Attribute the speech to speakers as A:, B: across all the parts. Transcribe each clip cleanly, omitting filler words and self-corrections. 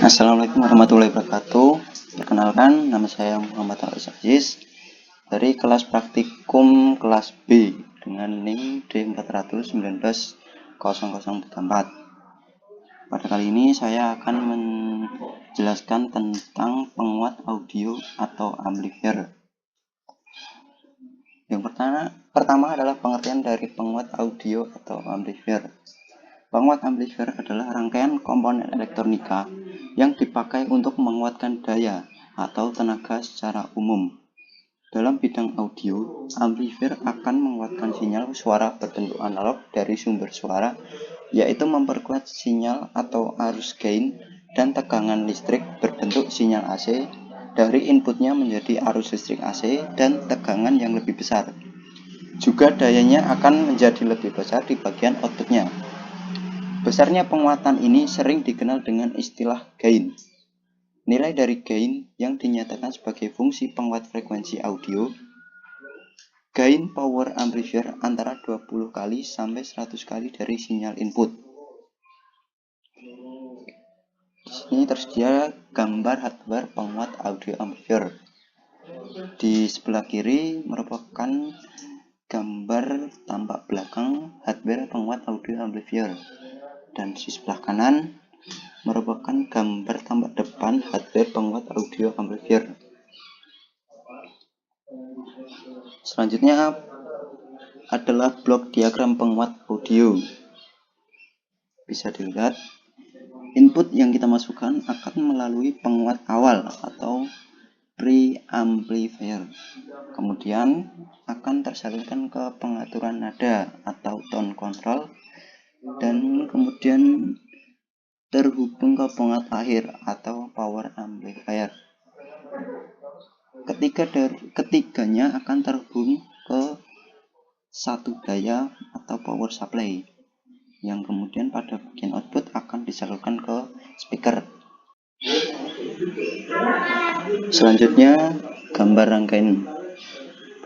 A: Assalamualaikum warahmatullahi wabarakatuh. Perkenalkan, nama saya Muhammad Aziz dari kelas praktikum kelas B dengan NIM D4190044. Pada kali ini saya akan menjelaskan tentang penguat audio atau amplifier. Yang pertama adalah pengertian dari penguat audio atau amplifier. Penguat amplifier adalah rangkaian komponen elektronika yang dipakai untuk menguatkan daya atau tenaga secara umum. Dalam bidang audio, amplifier akan menguatkan sinyal suara berbentuk analog dari sumber suara, yaitu memperkuat sinyal atau arus gain dan tegangan listrik berbentuk sinyal AC dari inputnya menjadi arus listrik AC dan tegangan yang lebih besar. Juga dayanya akan menjadi lebih besar di bagian outputnya. Besarnya penguatan ini sering dikenal dengan istilah gain. Nilai dari gain yang dinyatakan sebagai fungsi penguat frekuensi audio. Gain power amplifier antara 20 kali sampai 100 kali dari sinyal input. Di sini tersedia gambar hardware penguat audio amplifier. Di sebelah kiri merupakan gambar tampak belakang hardware penguat audio amplifier. Dan di sebelah kanan merupakan gambar tampak depan hardware penguat audio amplifier. Selanjutnya adalah blok diagram penguat audio. Bisa dilihat, input yang kita masukkan akan melalui penguat awal atau preamplifier. Kemudian akan tersalurkan ke pengaturan nada atau tone control dan kemudian terhubung ke penguat akhir atau power amplifier. Ketiganya akan terhubung ke satu daya atau power supply yang kemudian pada bagian output akan disalurkan ke speaker. Selanjutnya gambar rangkaian.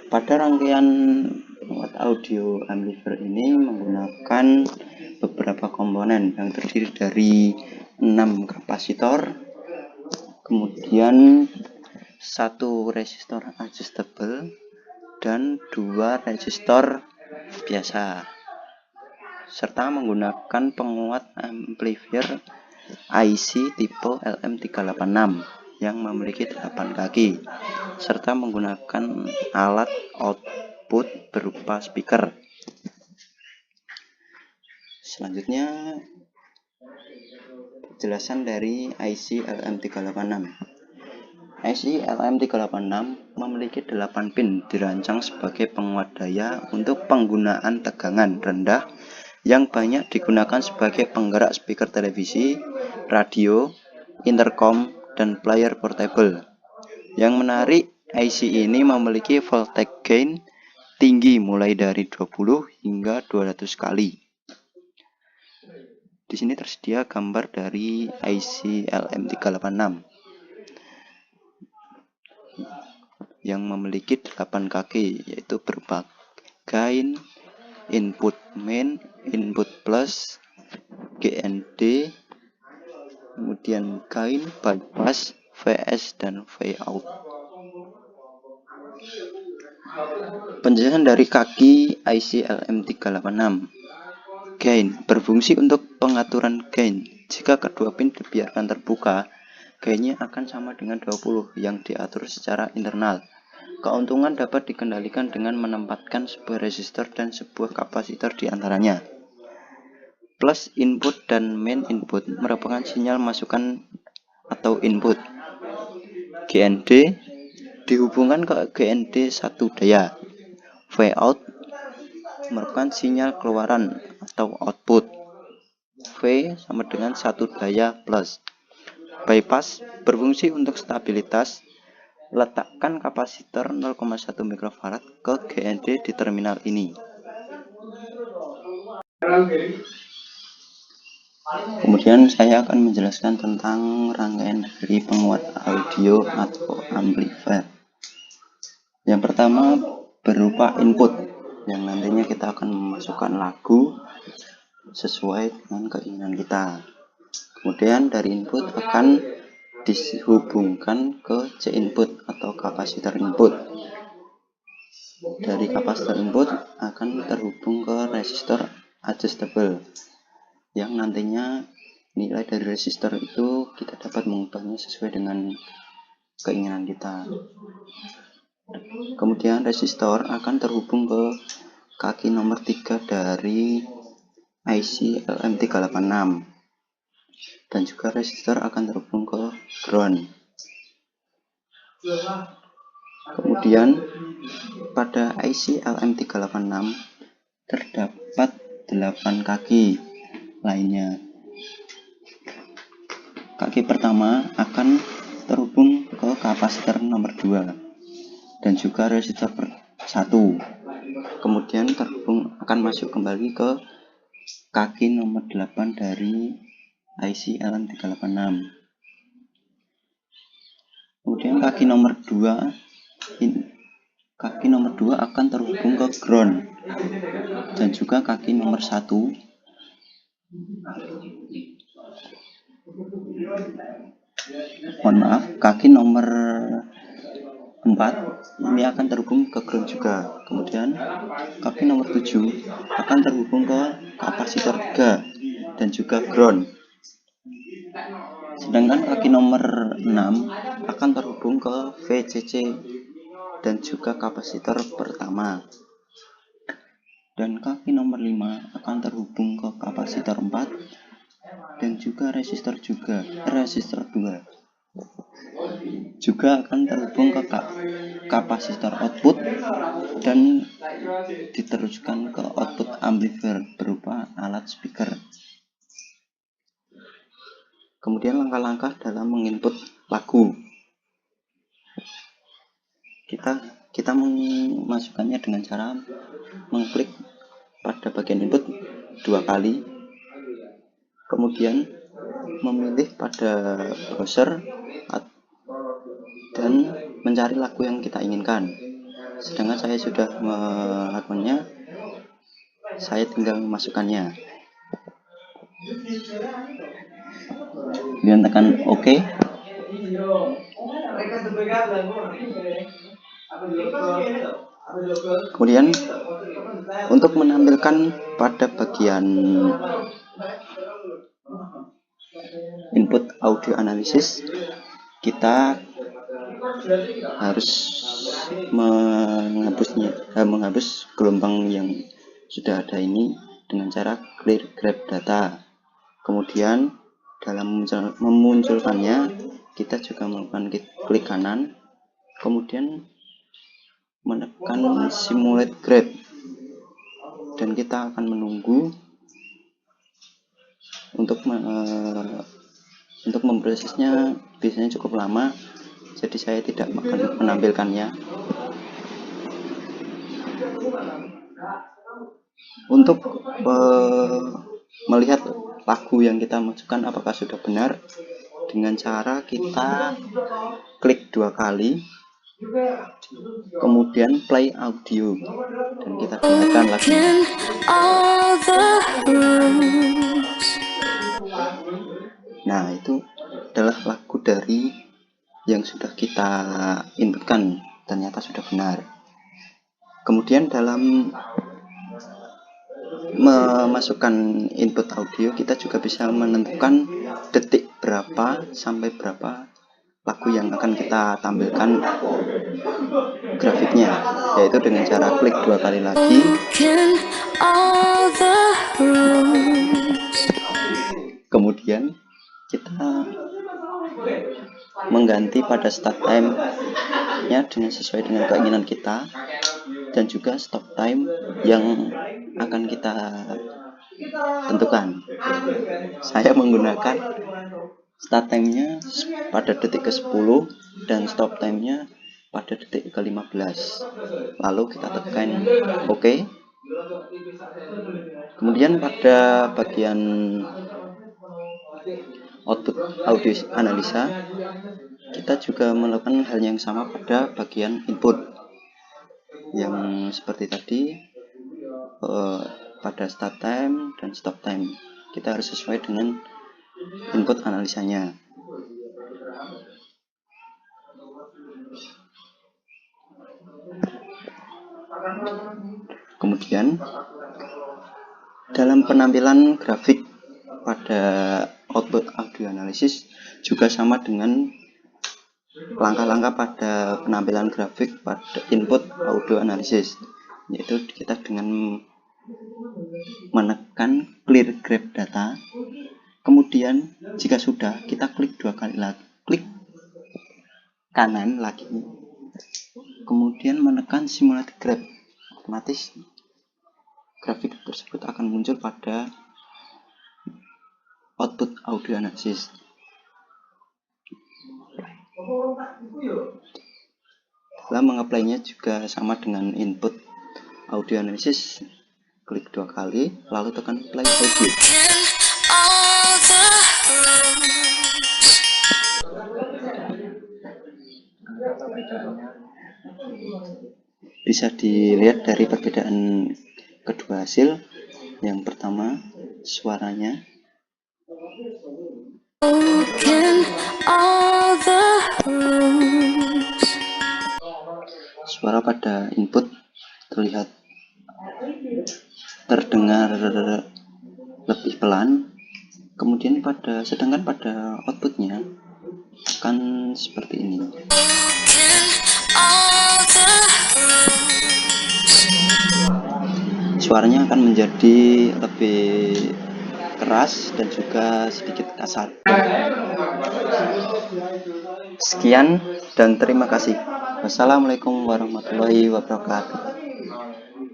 A: Pada rangkaian penguat audio amplifier ini menggunakan beberapa komponen yang terdiri dari 6 kapasitor, kemudian 1 resistor adjustable dan 2 resistor biasa, serta menggunakan penguat amplifier IC tipe LM386 yang memiliki 8 kaki, serta menggunakan alat output berupa speaker. Selanjutnya penjelasan dari IC LM386. IC LM386 memiliki 8 pin dirancang sebagai penguat daya untuk penggunaan tegangan rendah yang banyak digunakan sebagai penggerak speaker televisi, radio, intercom, dan player portable. Yang menarik, IC ini memiliki voltage gain tinggi mulai dari 20 hingga 200 kali. Di sini tersedia gambar dari IC LM386 yang memiliki 8 kaki, yaitu berupa gain, input main, input plus, GND, kemudian gain, bypass, VS, dan Vout. Penjelasan dari kaki IC LM386. Gain berfungsi untuk pengaturan gain. Jika kedua pin dibiarkan terbuka, gainnya akan sama dengan 20 yang diatur secara internal. Keuntungan dapat dikendalikan dengan menempatkan sebuah resistor dan sebuah kapasitor di antaranya. Plus input dan main input merupakan sinyal masukan atau input. GND dihubungkan ke GND satu daya. Vout merupakan sinyal keluaran atau output. V sama dengan satu daya plus. Bypass berfungsi untuk stabilitas. Letakkan kapasitor 0,1 mikrofarad ke GND di terminal ini. Kemudian saya akan menjelaskan tentang rangkaian dari penguat audio atau amplifier. Yang pertama berupa input, yang nantinya kita akan memasukkan lagu sesuai dengan keinginan kita. Kemudian dari input akan dihubungkan ke C input atau kapasitor input. Dari kapasitor input akan terhubung ke resistor adjustable, yang nantinya nilai dari resistor itu kita dapat mengubahnya sesuai dengan keinginan kita. Kemudian resistor akan terhubung ke kaki nomor 3 dari IC LM386, dan juga resistor akan terhubung ke ground. Kemudian pada IC LM386 terdapat 8 kaki lainnya. Kaki pertama akan terhubung ke kapasitor nomor 2 dan juga resistor 1. Kemudian akan masuk kembali ke kaki nomor 8 dari IC LM386. Kemudian kaki nomor 2 akan terhubung ke ground, dan juga kaki nomor 1 kaki nomor 4 ini akan terhubung ke ground juga. Kemudian kaki nomor 7 akan terhubung ke kapasitor 3 dan juga ground. Sedangkan kaki nomor 6 akan terhubung ke VCC dan juga kapasitor pertama. Dan kaki nomor 5 akan terhubung ke kapasitor 4 dan juga resistor 2. Juga akan terhubung ke kapasitor output dan diteruskan ke output amplifier berupa alat speaker. Kemudian langkah-langkah dalam menginput lagu. Kita memasukkannya dengan cara mengklik pada bagian input 2 kali. Kemudian memilih pada browser dan mencari lagu yang kita inginkan. Sedangkan saya sudah melakukannya, saya tinggal memasukkannya. Kemudian tekan OK. Kemudian untuk menampilkan pada bagian input audio analisis, kita harus menghapus gelombang yang sudah ada ini dengan cara clear grab data. Kemudian dalam memunculkannya, kita juga melakukan klik kanan, kemudian menekan simulate grab, dan kita akan menunggu untuk memprosesnya. Biasanya cukup lama, jadi saya tidak akan menampilkannya. Untuk melihat lagu yang kita masukkan apakah sudah benar, dengan cara kita klik 2 kali, kemudian play audio, dan kita dengarkan lagunya. Nah, itu adalah lagu dari yang sudah kita inputkan, ternyata sudah benar. Kemudian dalam memasukkan input audio, kita juga bisa menentukan detik berapa sampai berapa lagu yang akan kita tampilkan grafiknya, yaitu dengan cara klik 2 kali lagi, kemudian kita mengganti pada start time nya dengan sesuai dengan keinginan kita, dan juga stop time yang akan kita tentukan. Saya menggunakan start time-nya pada detik ke-10 dan stop time-nya pada detik ke-15. Lalu kita tekan OK. Kemudian pada bagian output audio analisa, kita juga melakukan hal yang sama pada bagian input, yang seperti tadi. Pada start time dan stop time kita harus sesuai dengan input analisanya. Kemudian dalam penampilan grafik pada output audio analisis juga sama dengan langkah-langkah pada penampilan grafik pada input audio analisis, yaitu kita dengan menekan clear graph data. Kemudian jika sudah, kita klik 2 kali lagi, klik kanan lagi, kemudian menekan simulate graph. Otomatis grafik tersebut akan muncul pada output audio analisis. Dalam mengaply-nya juga sama dengan input audio analisis, klik 2 kali lalu tekan play audio. Bisa dilihat dari perbedaan kedua hasil. Yang pertama, suaranya. Suara pada input terlihat terdengar lebih pelan. Kemudian sedangkan pada outputnya akan seperti ini. Suaranya akan menjadi lebih keras dan juga sedikit kasar. Sekian dan terima kasih. Wassalamualaikum warahmatullahi wabarakatuh.